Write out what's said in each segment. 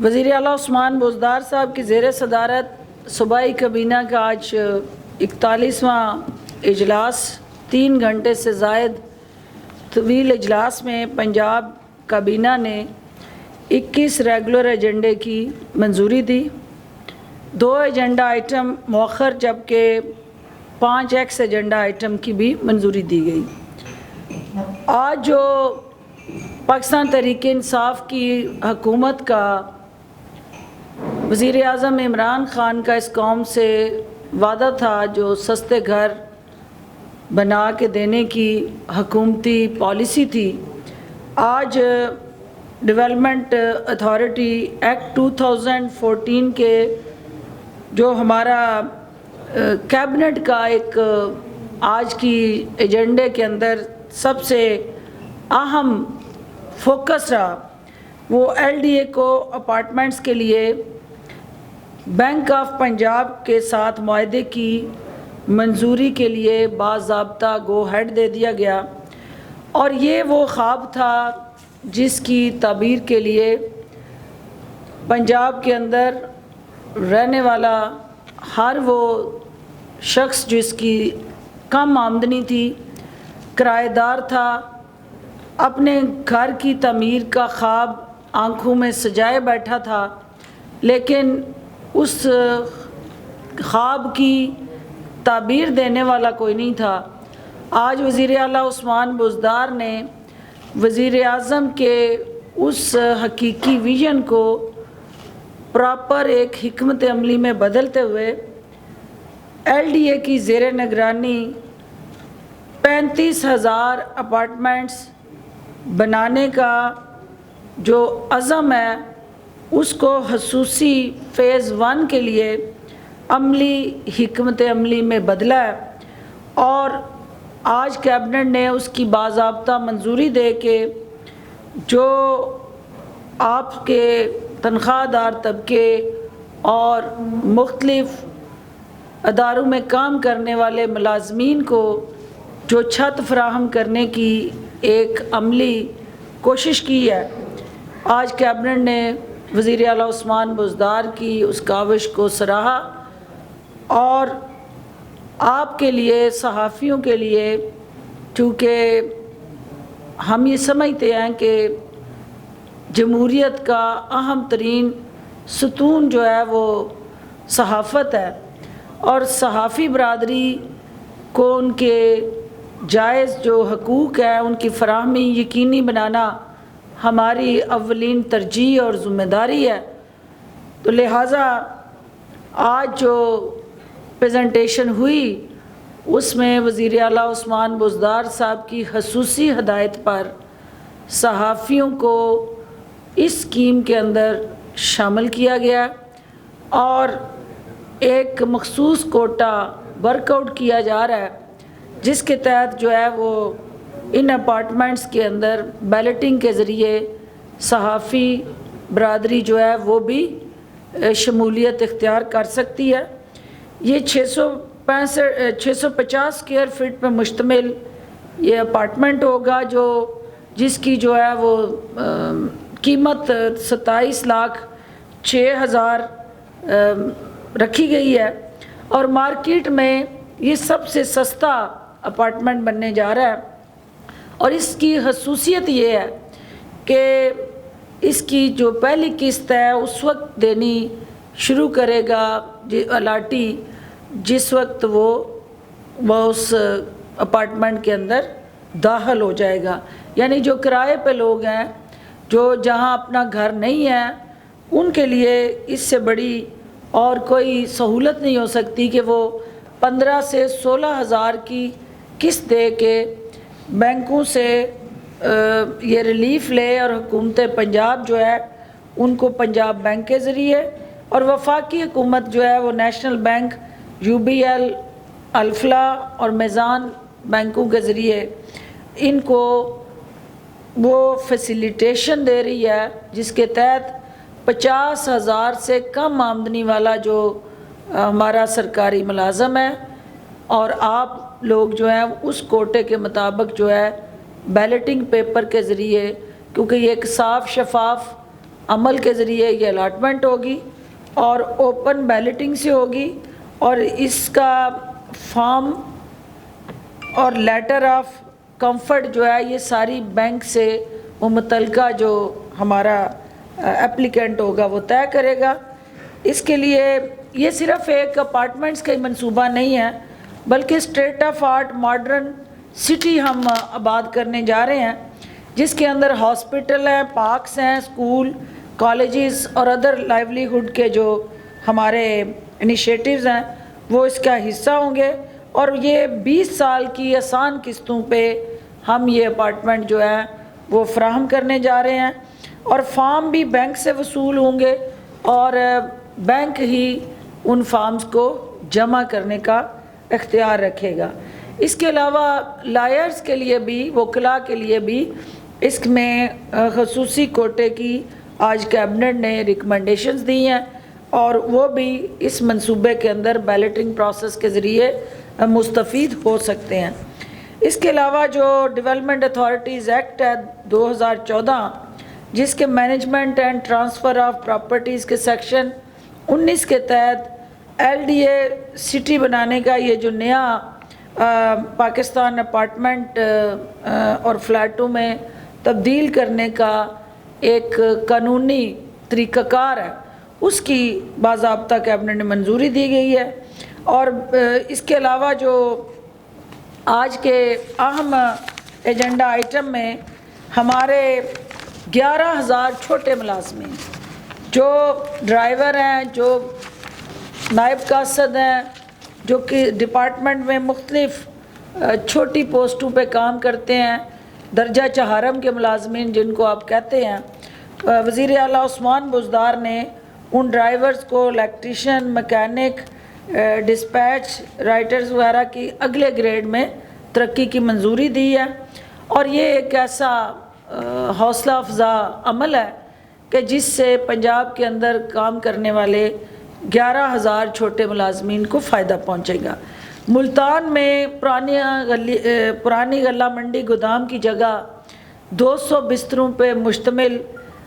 وزیر اعلیٰ عثمان بزدار صاحب کی زیر صدارت صوبائی کابینہ کا آج 41واں اجلاس 3 گھنٹے سے زائد طویل اجلاس میں پنجاب کابینہ نے 21 ریگولر ایجنڈے کی منظوری دی، 2 ایجنڈا آئٹم مؤخر جبکہ 5 ایکس ایجنڈا آئٹم کی بھی منظوری دی گئی۔ آج جو پاکستان تحریک انصاف کی حکومت کا وزیر اعظم عمران خان کا اس قوم سے وعدہ تھا، جو سستے گھر بنا کے دینے کی حکومتی پالیسی تھی، آج ڈیولپمنٹ اتھارٹی ایکٹ 2014 کے جو ہمارا کیبنٹ کا ایک آج کی ایجنڈے کے اندر سب سے اہم فوکس رہا، وہ ایل ڈی اے کو اپارٹمنٹس کے لیے بینک آف پنجاب کے ساتھ معاہدے کی منظوری کے لیے باضابطہ گو ہیڈ دے دیا گیا۔ اور یہ وہ خواب تھا جس کی تعبیر کے لیے پنجاب کے اندر رہنے والا ہر وہ شخص جس کی کم آمدنی تھی، کرایہ دار تھا، اپنے گھر کی تعمیر کا خواب آنکھوں میں سجائے بیٹھا تھا، لیکن اس خواب کی تعبیر دینے والا کوئی نہیں تھا۔ آج وزیر اعلیٰ عثمان بزدار نے وزیر اعظم کے اس حقیقی ویژن کو پراپر ایک حکمت عملی میں بدلتے ہوئے ایل ڈی اے کی زیر نگرانی 35,000 اپارٹمنٹس بنانے کا جو عزم ہے، اس کو خصوصی فیز 1 کے لیے عملی حکمت عملی میں بدلا ہے، اور آج کیبنٹ نے اس کی باضابطہ منظوری دے کے جو آپ کے تنخواہ دار طبقے اور مختلف اداروں میں کام کرنے والے ملازمین کو جو چھت فراہم کرنے کی ایک عملی کوشش کی ہے، آج کیبنٹ نے وزیر اعلیٰ عثمان بزدار کی اس کاوش کو سراہا، اور آپ کے لیے، صحافیوں کے لیے، چونکہ ہم یہ سمجھتے ہیں کہ جمہوریت کا اہم ترین ستون جو ہے وہ صحافت ہے، اور صحافی برادری کو ان کے جائز جو حقوق ہیں ان کی فراہمی یقینی بنانا ہماری اولین ترجیح اور ذمہ داری ہے۔ تو لہٰذا آج جو پریزنٹیشن ہوئی اس میں وزیر اعلیٰ عثمان بزدار صاحب کی خصوصی ہدایت پر صحافیوں کو اس اسکیم کے اندر شامل کیا گیا، اور ایک مخصوص کوٹا ورک آؤٹ کیا جا رہا ہے، جس کے تحت جو ہے وہ ان اپارٹمنٹس کے اندر بیلٹنگ کے ذریعے صحافی برادری جو ہے وہ بھی شمولیت اختیار کر سکتی ہے۔ یہ 650 اسکوائر فٹ پہ مشتمل یہ اپارٹمنٹ ہوگا، جس کی جو ہے وہ قیمت 27,06,000 رکھی گئی ہے، اور مارکیٹ میں یہ سب سے سستا اپارٹمنٹ بننے جا رہا ہے۔ اور اس کی خصوصیت یہ ہے کہ اس کی جو پہلی قسط ہے اس وقت دینی شروع کرے گا الاٹی جس وقت وہ اس اپارٹمنٹ کے اندر داخل ہو جائے گا، یعنی جو کرائے پہ لوگ ہیں، جو جہاں اپنا گھر نہیں ہے، ان کے لیے اس سے بڑی اور کوئی سہولت نہیں ہو سکتی کہ وہ 15 سے 16,000 کی قسط دے کے بینکوں سے یہ ریلیف لے، اور حکومت پنجاب جو ہے ان کو پنجاب بینک کے ذریعے، اور وفاقی حکومت جو ہے وہ national bank, U B L, Alfalah اور میزان بینکوں کے ذریعے ان کو وہ فیسیلیٹیشن دے رہی ہے، جس کے تحت 50,000 سے کم آمدنی والا جو ہمارا سرکاری ملازم ہے، اور آپ لوگ جو ہیں اس کوٹے کے مطابق جو ہے بیلٹنگ پیپر کے ذریعے، کیونکہ یہ ایک صاف شفاف عمل کے ذریعے یہ الاٹمنٹ ہوگی اور اوپن بیلٹنگ سے ہوگی، اور اس کا فارم اور لیٹر آف کمفرٹ جو ہے یہ ساری بینک سے وہ متعلقہ جو ہمارا اپلیکینٹ ہوگا وہ طے کرے گا۔ اس کے لیے یہ صرف ایک اپارٹمنٹس کا ہی منصوبہ نہیں ہے، بلکہ state of art modern city ہم آباد کرنے جا رہے ہیں، جس کے اندر ہاسپٹل ہیں، پارکس ہیں، اسکول، کالجز اور ادر لائیولیہڈ کے جو ہمارے انیشیٹیوز ہیں وہ اس کا حصہ ہوں گے، اور یہ 20 سال کی آسان قسطوں پہ ہم یہ اپارٹمنٹ جو ہے وہ فراہم کرنے جا رہے ہیں، اور فارم بھی بینک سے وصول ہوں گے اور بینک ہی ان فارمز کو جمع کرنے کا اختیار رکھے گا۔ اس کے علاوہ لائرز کے لیے بھی، وکلاء کے لیے بھی اس میں خصوصی کوٹے کی آج کیبنٹ نے ریکمنڈیشنز دی ہیں، اور وہ بھی اس منصوبے کے اندر بیلٹنگ پروسیس کے ذریعے مستفید ہو سکتے ہیں۔ اس کے علاوہ جو ڈیولپمنٹ اتھارٹیز ایکٹ ہے 2014، جس کے management and transfer of properties کے سیکشن 19 کے تحت LDA سٹی بنانے کا یہ جو نیا پاکستان اپارٹمنٹ اور فلیٹوں میں تبدیل کرنے کا ایک قانونی طریقہ کار ہے، اس کی باضابطہ کیبنٹ نے منظوری دی گئی ہے۔ اور اس کے علاوہ جو آج کے اہم ایجنڈا آئٹم میں ہمارے 11,000 چھوٹے ملازمین جو ڈرائیور ہیں، جو نائب قاصد ہیں، جو کہ ڈپارٹمنٹ میں مختلف چھوٹی پوسٹوں پہ کام کرتے ہیں، درجہ چہارم کے ملازمین جن کو آپ کہتے ہیں، وزیر اعلیٰ عثمان بزدار نے ان ڈرائیورز کو الیکٹریشین، مکینک، ڈسپیچ رائٹرز وغیرہ کی اگلے گریڈ میں ترقی کی منظوری دی ہے، اور یہ ایک ایسا حوصلہ افزا عمل ہے کہ جس سے پنجاب کے اندر کام کرنے والے 11,000 چھوٹے ملازمین کو فائدہ پہنچے گا۔ ملتان میں پرانی غلہ منڈی گودام کی جگہ 200 بستروں پہ مشتمل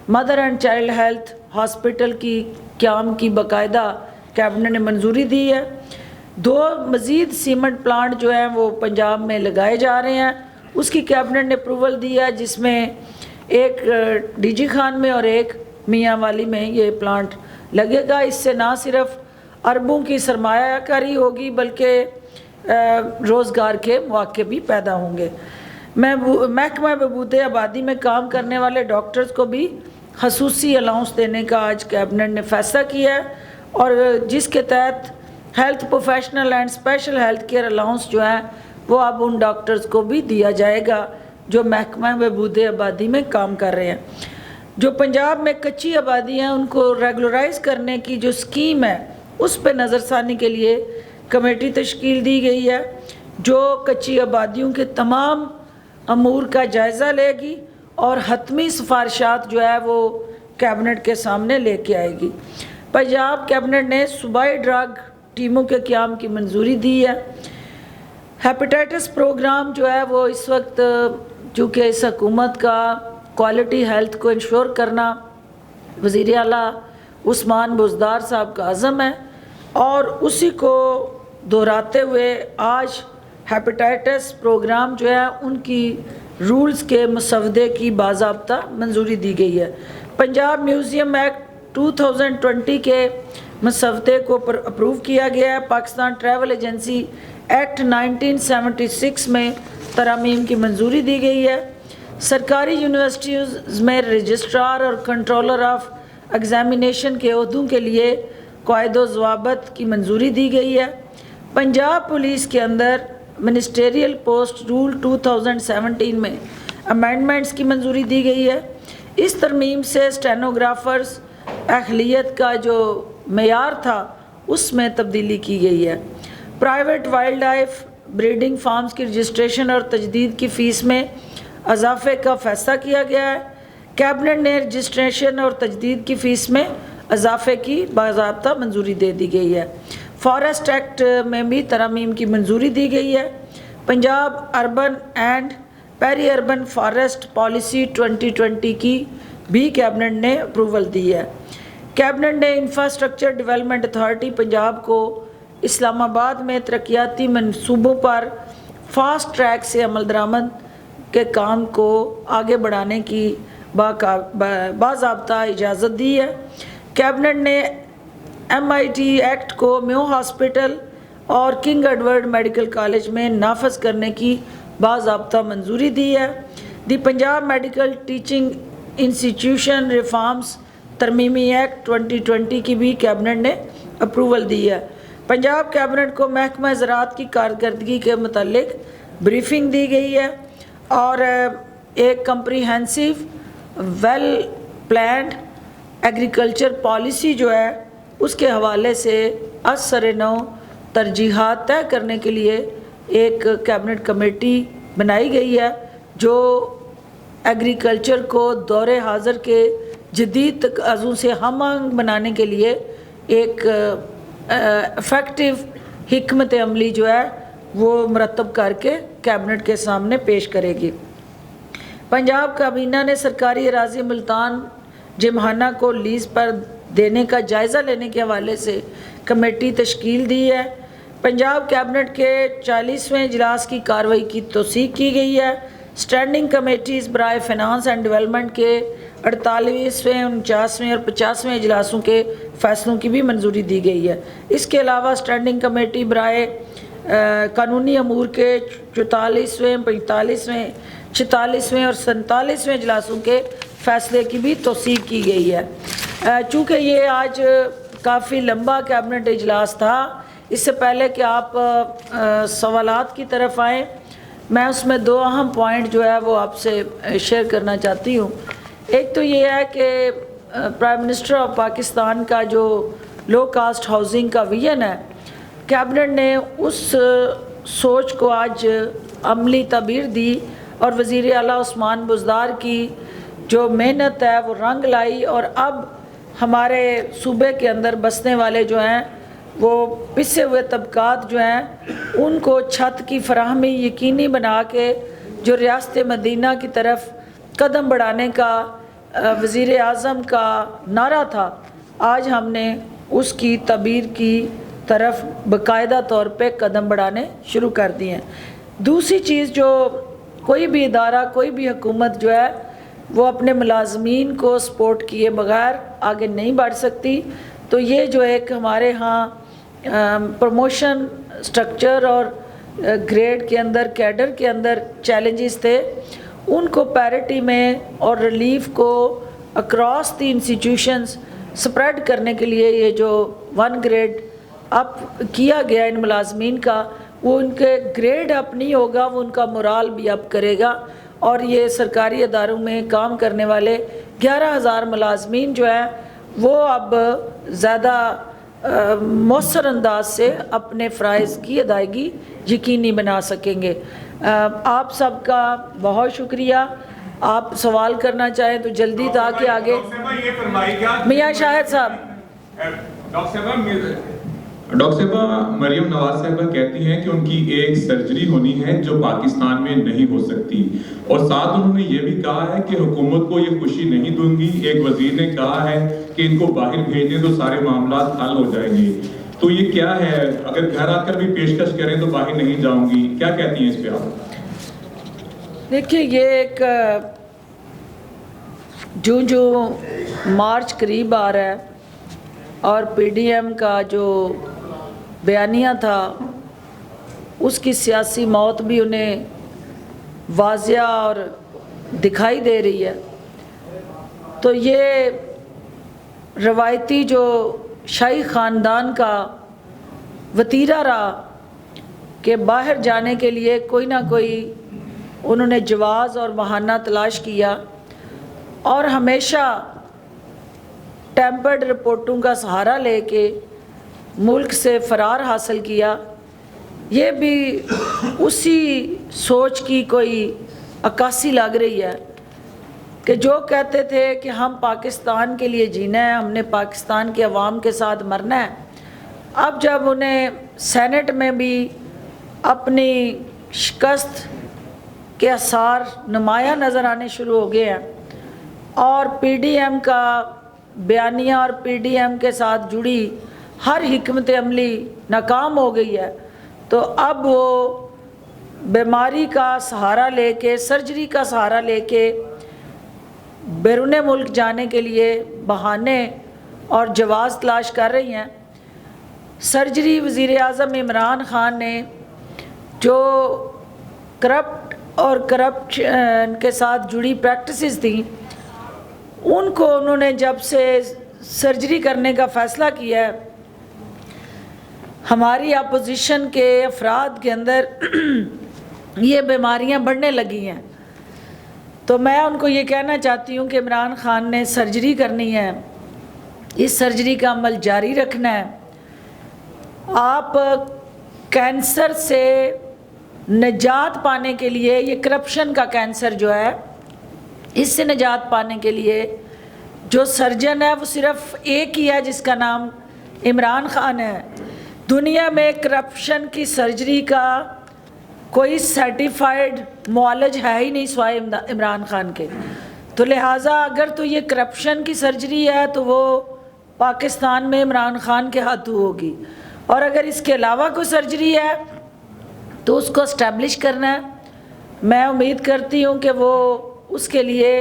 mother and child health hospital کی قیام کی باقاعدہ کیبنٹ نے منظوری دی ہے۔ 2 مزید سیمنٹ پلانٹ جو ہیں وہ پنجاب میں لگائے جا رہے ہیں، اس کی کیبنٹ نے اپروول دی ہے، جس میں ایک ڈی جی خان میں اور ایک میاں والی میں یہ پلانٹ لگے گا۔ اس سے نہ صرف اربوں کی سرمایہ کاری ہوگی بلکہ روزگار کے مواقع بھی پیدا ہوں گے۔ محکمہ بہبود آبادی میں کام کرنے والے ڈاکٹرز کو بھی خصوصی الاؤنس دینے کا آج کیبنٹ نے فیصلہ کیا ہے، اور جس کے تحت health professional and special health care allowance جو ہے وہ اب ان ڈاکٹرز کو بھی دیا جائے گا جو محکمہ بہبود آبادی میں کام کر رہے ہیں۔ جو پنجاب میں کچی آبادی ہیں ان کو ریگولرائز کرنے کی جو اسکیم ہے اس پہ نظر ثانی کے لیے کمیٹی تشکیل دی گئی ہے، جو کچی آبادیوں کے تمام امور کا جائزہ لے گی اور حتمی سفارشات جو ہے وہ کیبنٹ کے سامنے لے کے آئے گی۔ پنجاب کیبنٹ نے صوبائی ڈرگ ٹیموں کے قیام کی منظوری دی ہے۔ ہیپیٹائٹس پروگرام جو ہے وہ اس وقت چونکہ اس حکومت کا کوالٹی ہیلتھ کو انشور کرنا وزیر اعلیٰ عثمان بزدار صاحب کا عزم ہے، اور اسی کو دہراتے ہوئے آج ہیپیٹائٹس پروگرام جو ہے ان کی رولز کے مسودے کی باضابطہ منظوری دی گئی ہے۔ پنجاب میوزیم ایکٹ 2020 کے مسودے کو اپروو کیا گیا ہے۔ پاکستان ٹریول ایجنسی ایکٹ 1976 میں ترامیم کی منظوری دی گئی ہے۔ سرکاری یونیورسٹیز میں رجسٹرار اور کنٹرولر آف ایگزامینیشن کے عہدوں کے لیے قواعد و ضوابط کی منظوری دی گئی ہے۔ پنجاب پولیس کے اندر منسٹریل پوسٹ رول 2017 میں امینڈمنٹس کی منظوری دی گئی ہے۔ اس ترمیم سے اسٹینوگرافرز اہلیت کا جو معیار تھا اس میں تبدیلی کی گئی ہے۔ Private wild life breeding farms کی رجسٹریشن اور تجدید کی فیس میں اضافے کا فیصلہ کیا گیا ہے۔ کیبنٹ نے رجسٹریشن اور تجدید کی فیس میں اضافے کی باضابطہ منظوری دے دی گئی ہے۔ فارسٹ ایکٹ میں بھی ترامیم کی منظوری دی گئی ہے۔ Punjab urban and peri urban forest policy 2020 کی بھی کیبنٹ نے اپروول دی ہے۔ کیبنٹ نے انفراسٹرکچر ڈیولپمنٹ اتھارٹی پنجاب کو اسلام آباد میں ترقیاتی منصوبوں پر فاسٹ ٹریک سے عمل درآمد کے کام کو آگے بڑھانے کی باضابطہ اجازت دی ہے۔ کیبنٹ نے MIT ایکٹ کو میو ہاسپٹل اور کنگ ایڈورڈ میڈیکل کالج میں نافذ کرنے کی باضابطہ منظوری دی ہے۔ The Punjab medical teaching institution reforms ترمیمی ایکٹ 2020 کی بھی کیبنٹ نے اپروول دی ہے۔ پنجاب کیبنٹ کو محکمہ زراعت کی کارکردگی کے متعلق بریفنگ دی گئی ہے اور ایک comprehensive well planned agriculture policy جو ہے اس کے حوالے سے از سر نو ترجیحات طے کرنے کے لیے ایک کیبنٹ کمیٹی بنائی گئی ہے جو ایگریکلچر کو دور حاضر کے جدید تقاضوں سے ہم آہنگ بنانے کے لیے ایک افیکٹو حکمت عملی جو ہے وہ مرتب کر کے کیبنٹ کے سامنے پیش کرے گی۔ پنجاب کابینہ نے سرکاری اراضی ملتان جمحانہ کو لیز پر دینے کا جائزہ لینے کے حوالے سے کمیٹی تشکیل دی ہے۔ پنجاب کیبنٹ کے 40ویں اجلاس کی کارروائی کی توثیق کی گئی ہے۔ اسٹینڈنگ کمیٹیز برائے فائنانس اینڈ ڈیولپمنٹ کے 48ویں 49ویں اور 50ویں اجلاسوں کے فیصلوں کی بھی منظوری دی گئی ہے۔ اس کے علاوہ اسٹینڈنگ کمیٹی برائے قانونی امور کے 44ویں 45ویں 46ویں اور 47ویں اجلاسوں کے فیصلے کی بھی توثیق کی گئی ہے۔ چونکہ یہ آج کافی لمبا کیبنٹ اجلاس تھا، اس سے پہلے کہ آپ سوالات کی طرف آئیں، میں اس میں 2 اہم پوائنٹ جو ہے وہ آپ سے شیئر کرنا چاہتی ہوں۔ ایک تو یہ ہے کہ پرائم منسٹر آف پاکستان کا جو لو کاسٹ ہاؤسنگ کا ویژن ہے، کیبنٹ نے اس سوچ کو آج عملی تعبیر دی اور وزیر اعلیٰ عثمان بزدار کی جو محنت ہے وہ رنگ لائی، اور اب ہمارے صوبے کے اندر بسنے والے جو ہیں وہ پسے ہوئے طبقات جو ہیں ان کو چھت کی فراہمی یقینی بنا کے جو ریاست مدینہ کی طرف قدم بڑھانے کا وزیر اعظم کا نعرہ تھا، آج ہم نے اس کی تعبیر کی طرف باقاعدہ طور پہ قدم بڑھانے شروع کر دیے ہیں۔ دوسری چیز، جو کوئی بھی ادارہ کوئی بھی حکومت جو ہے وہ اپنے ملازمین کو سپورٹ کیے بغیر آگے نہیں بڑھ سکتی، تو یہ جو ایک ہمارے ہاں پروموشن سٹرکچر اور گریڈ کے اندر کیڈر کے اندر چیلنجز تھے، ان کو پیرٹی میں اور ریلیف کو اکراس دی انسٹیٹیوشنز سپریڈ کرنے کے لیے یہ جو 1 گریڈ اپ کیا گیا ان ملازمین کا، وہ ان کے گریڈ اپ نہیں ہوگا، وہ ان کا مورال بھی اپ کرے گا، اور یہ سرکاری اداروں میں کام کرنے والے 11,000 ملازمین جو ہیں وہ اب زیادہ مؤثر انداز سے اپنے فرائض کی ادائیگی یقینی بنا سکیں گے۔ آپ سب کا بہت شکریہ۔ آپ سوال کرنا چاہیں تو جلدی تاکہ آگے میاں شاہد صاحب۔ ڈاکٹر صاحبہ، مریم نواز صاحبہ کہتی ہیں کہ ان کی ایک سرجری ہونی ہے جو پاکستان میں نہیں ہو سکتی، اور ساتھ انہوں نے یہ بھی کہا ہے کہ حکومت کو یہ خوشی نہیں دوں گی۔ ایک وزیر نے کہا ہے کہ ان کو باہر بھیج دیں تو سارے معاملات حل ہو جائیں گے، تو یہ کیا ہے؟ اگر گھر آ کر بھی پیشکش کریں تو باہر نہیں جاؤں گی، کیا کہتی ہیں اس پہ آپ؟ دیکھیے، یہ ایک جو مارچ قریب آ رہا ہے اور PDM کا جو بیانیہ تھا اس کی سیاسی موت بھی انہیں واضح اور دکھائی دے رہی ہے، تو یہ روایتی جو شاہی خاندان کا وتیرہ رہا کہ باہر جانے کے لیے کوئی نہ کوئی انہوں نے جواز اور بہانہ تلاش کیا اور ہمیشہ ٹیمپرڈ رپورٹوں کا سہارا لے کے ملک سے فرار حاصل کیا، یہ بھی اسی سوچ کی کوئی عکاسی لگ رہی ہے کہ جو کہتے تھے کہ ہم پاکستان کے لیے جینا ہے، ہم نے پاکستان کے عوام کے ساتھ مرنا ہے، اب جب انہیں سینٹ میں بھی اپنی شکست کے آثار نمایاں نظر آنے شروع ہو گئے ہیں اور پی ڈی ایم کا بیانیہ اور پی ڈی ایم کے ساتھ جڑی ہر حکمت عملی ناکام ہو گئی ہے، تو اب وہ بیماری کا سہارا لے کے، سرجری کا سہارا لے کے بیرون ملک جانے کے لیے بہانے اور جواز تلاش کر رہی ہیں۔ سرجری وزیر اعظم عمران خان نے جو کرپٹ اور کرپشن کے ساتھ جڑی پریکٹسز تھیں، ان کو انہوں نے جب سے سرجری کرنے کا فیصلہ کیا ہے، ہماری اپوزیشن کے افراد کے اندر یہ بیماریاں بڑھنے لگی ہیں۔ تو میں ان کو یہ کہنا چاہتی ہوں کہ عمران خان نے سرجری کرنی ہے، اس سرجری کا عمل جاری رکھنا ہے۔ آپ کینسر سے نجات پانے کے لیے، یہ کرپشن کا کینسر جو ہے، اس سے نجات پانے کے لیے جو سرجن ہے وہ صرف ایک ہی ہے، جس کا نام عمران خان ہے۔ دنیا میں کرپشن کی سرجری کا کوئی سرٹیفائیڈ معالج ہے ہی نہیں سوائے عمران خان کے۔ تو لہٰذا اگر تو یہ کرپشن کی سرجری ہے تو وہ پاکستان میں عمران خان کے ہاتھوں ہوگی، اور اگر اس کے علاوہ کوئی سرجری ہے تو اس کو اسٹیبلش کرنا ہے۔ میں امید کرتی ہوں کہ وہ اس کے لیے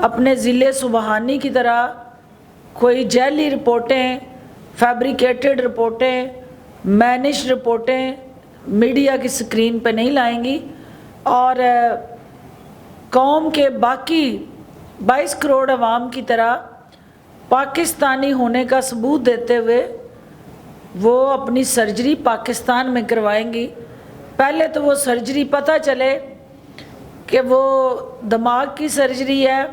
اپنے ضلع سبحانی کی طرح کوئی جعلی رپورٹیں، فیبریکیٹڈ رپورٹیں، مینش رپورٹیں میڈیا کی سکرین پہ نہیں لائیں گی، اور قوم کے باقی 22 کروڑ عوام کی طرح پاکستانی ہونے کا ثبوت دیتے ہوئے وہ اپنی سرجری پاکستان میں کروائیں گی۔ پہلے تو وہ سرجری پتہ چلے کہ وہ دماغ کی سرجری ہے،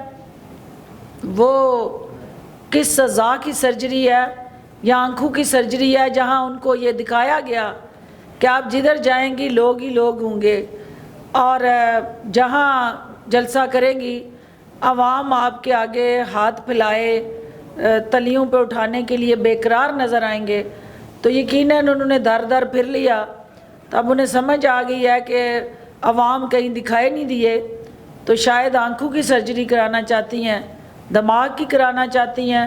وہ کس اعضاء کی سرجری ہے، یا آنکھوں کی سرجری ہے، جہاں ان کو یہ دکھایا گیا کہ آپ جدھر جائیں گی لوگ ہی لوگ ہوں گے، اور جہاں جلسہ کریں گی عوام آپ کے آگے ہاتھ پھیلائے تلیوں پہ اٹھانے کے لیے بے قرار نظر آئیں گے۔ تو یقیناً انہوں نے در در پھر لیا، تو اب انہیں سمجھ آ گئی ہے کہ عوام کہیں دکھائے نہیں دیے، تو شاید آنکھوں کی سرجری کرانا چاہتی ہیں، دماغ کی کرانا چاہتی ہیں،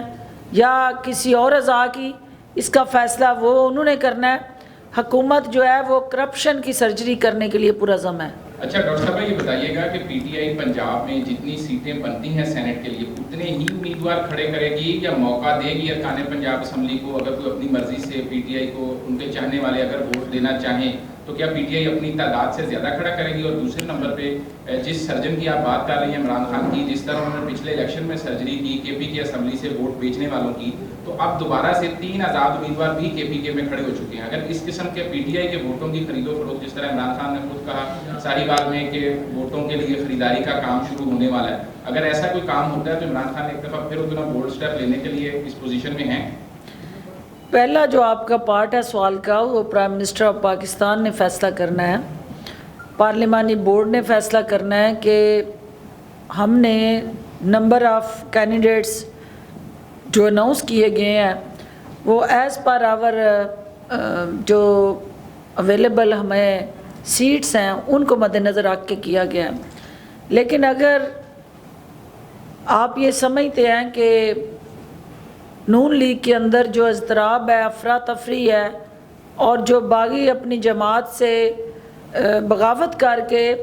یا کسی اور اعضاء کی، اس کا فیصلہ وہ انہوں نے کرنا ہے۔ حکومت جو ہے وہ کرپشن کی سرجری کرنے کے لیے پرعزم ہے۔ اچھا ڈاکٹر صاحب یہ بتائیے گا کہ پی ٹی آئی پنجاب میں جتنی سیٹیں بنتی ہیں سینٹ کے لیے اتنے ہی امیدوار کھڑے کرے گی، یا موقع دے گی ارکان پنجاب اسمبلی کو، اگر کوئی اپنی مرضی سے پی ٹی آئی کو ان کے چاہنے والے اگر ووٹ دینا چاہیں تو کیا پی ٹی آئی اپنی تعداد سے زیادہ کھڑا کرے گی؟ اور دوسرے نمبر پہ جس سرجن کی آپ بات کر رہی ہیں عمران خان کی، جس طرح انہوں نے پچھلے الیکشن میں سرجری کی کے پی کے اسمبلی سے ووٹ بیچنے والوں کی، تو اب دوبارہ سے 3 آزاد امیدوار بھی کے پی کے میں کھڑے ہو چکے ہیں۔ اگر اس قسم کے پی ٹی آئی کے ووٹوں کی خرید و فروخت، جس طرح عمران خان نے خود کہا ساری بات میں کہ ووٹوں کے لیے خریداری کا کام شروع ہونے والا ہے، اگر ایسا کوئی کام ہوتا ہے تو عمران خان ایک دفعہ پھر اتنا بولڈ سٹیپ لینے کے لیے اس پوزیشن میں ہیں؟ پہلا جو آپ کا پارٹ ہے سوال کا، وہ پرائم منسٹر آف پاکستان نے فیصلہ کرنا ہے، پارلیمانی بورڈ نے فیصلہ کرنا ہے کہ ہم نے نمبر آف کینڈیڈیٹس جو اناؤنس کیے گئے ہیں وہ ایز پر آور جو اویلیبل ہمیں سیٹس ہیں ان کو مد نظر رکھ کے کیا گیا ہے۔ لیکن اگر آپ یہ سمجھتے ہیں کہ نون لیگ کے اندر جو اضطراب ہے، افراتفری ہے، اور جو باغی اپنی جماعت سے بغاوت کر کے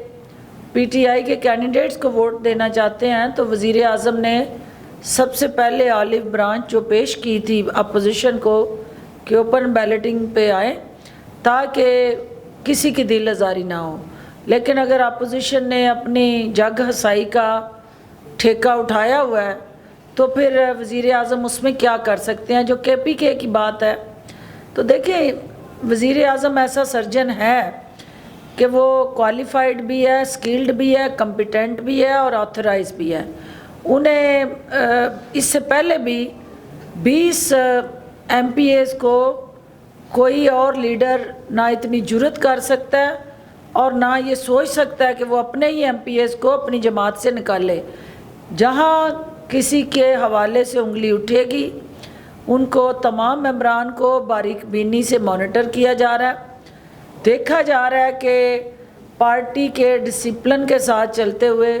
پی ٹی آئی کے کینڈیڈیٹس کو ووٹ دینا چاہتے ہیں، تو وزیر اعظم نے سب سے پہلے آلیو برانچ جو پیش کی تھی اپوزیشن کو کہ اوپن بیلٹنگ پہ آئیں تاکہ کسی کی دل آزاری نہ ہو۔ لیکن اگر اپوزیشن نے اپنی جگ ہسائی کا ٹھیکہ اٹھایا ہوا ہے تو پھر وزیر اعظم اس میں کیا کر سکتے ہیں؟ جو کے پی کے کی بات ہے تو دیکھیں، وزیر اعظم ایسا سرجن ہے کہ وہ کوالیفائڈ بھی ہے، سکلڈ بھی ہے، کمپیٹنٹ بھی ہے اور آتھورائز بھی ہے۔ انہیں اس سے پہلے بھی 20 ایم پی ایز کو کوئی اور لیڈر نہ اتنی جرت کر سکتا ہے اور نہ یہ سوچ سکتا ہے کہ وہ اپنے ہی ایم پی ایز کو اپنی جماعت سے نکالے۔ جہاں کسی کے حوالے سے انگلی اٹھے گی ان کو تمام ممبران کو باریک بینی سے مانیٹر کیا جا رہا ہے، دیکھا جا رہا ہے کہ پارٹی کے ڈسپلن کے ساتھ چلتے ہوئے